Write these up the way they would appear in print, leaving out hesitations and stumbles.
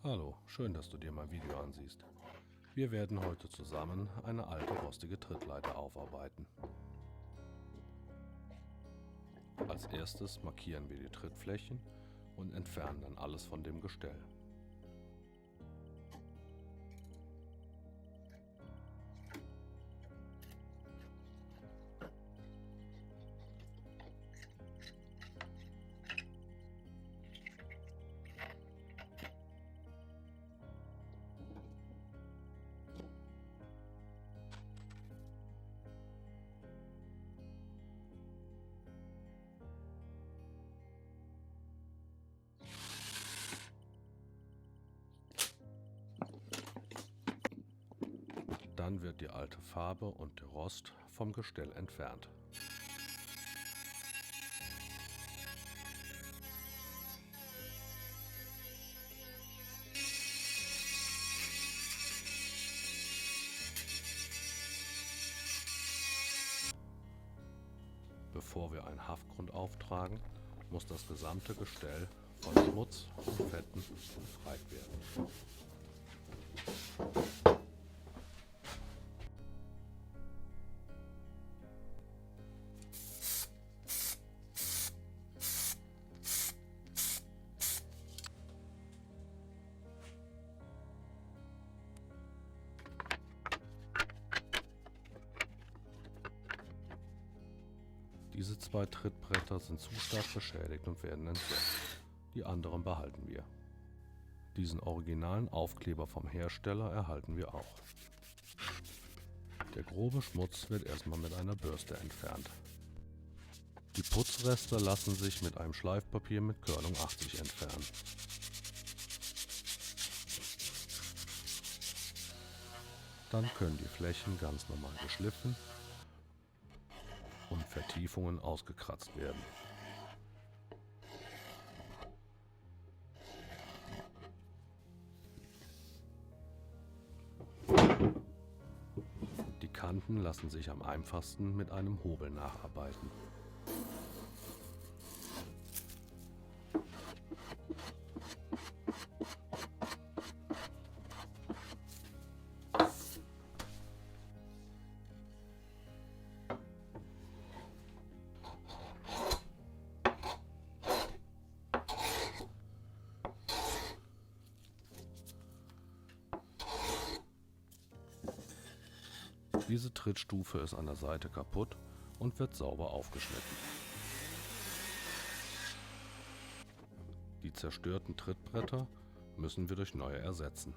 Hallo, schön, dass du dir mein Video ansiehst. Wir werden heute zusammen eine alte rostige Trittleiter aufarbeiten. Als erstes markieren wir die Trittflächen und entfernen dann alles von dem Gestell. Dann wird die alte Farbe und der Rost vom Gestell entfernt. Bevor wir einen Haftgrund auftragen, muss das gesamte Gestell von Schmutz und Fetten befreit werden. Diese zwei Trittbretter sind zu stark beschädigt und werden entfernt. Die anderen behalten wir. Diesen originalen Aufkleber vom Hersteller erhalten wir auch. Der grobe Schmutz wird erstmal mit einer Bürste entfernt. Die Putzreste lassen sich mit einem Schleifpapier mit Körnung 80 entfernen. Dann können die Flächen ganz normal geschliffen und Vertiefungen ausgekratzt werden. Die Kanten lassen sich am einfachsten mit einem Hobel nacharbeiten. Diese Trittstufe ist an der Seite kaputt und wird sauber aufgeschnitten. Die zerstörten Trittbretter müssen wir durch neue ersetzen.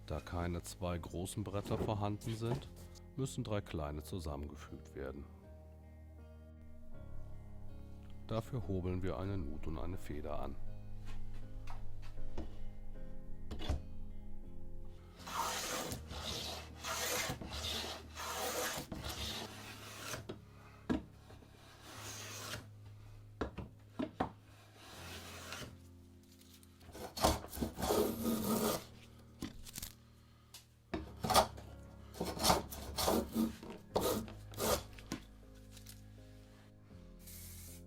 Da keine zwei großen Bretter vorhanden sind, müssen 3 kleine zusammengefügt werden. Dafür hobeln wir eine Nut und eine Feder an.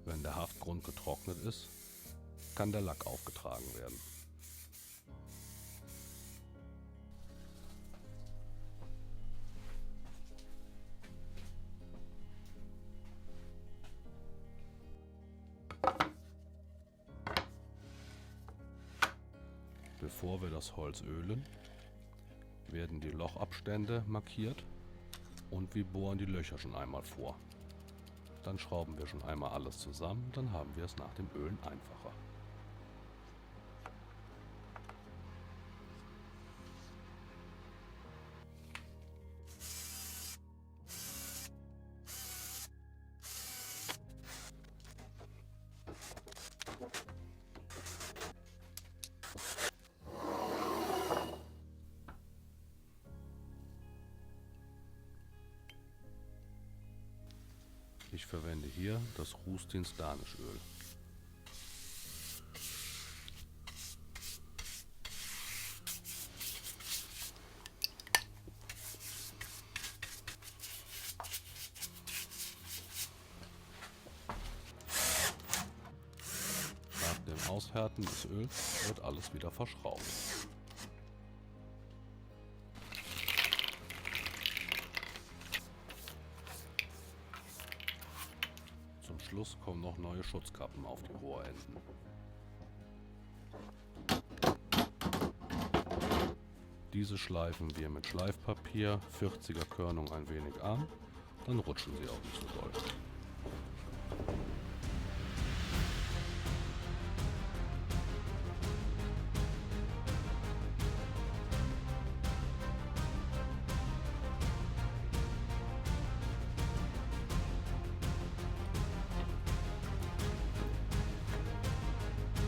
Wenn der Haftgrund getrocknet ist, kann der Lack aufgetragen werden. Bevor wir das Holz ölen, werden die Lochabstände markiert und wir bohren die Löcher schon einmal vor. Dann schrauben wir schon einmal alles zusammen, dann haben wir es nach dem Ölen einfacher. Ich verwende hier das Rustins Danischöl. Aushärten des Öls wird alles wieder verschraubt. Zum Schluss kommen noch neue Schutzkappen auf die Rohrenden. Diese schleifen wir mit Schleifpapier, 40er Körnung ein wenig an, dann rutschen sie auch nicht so doll.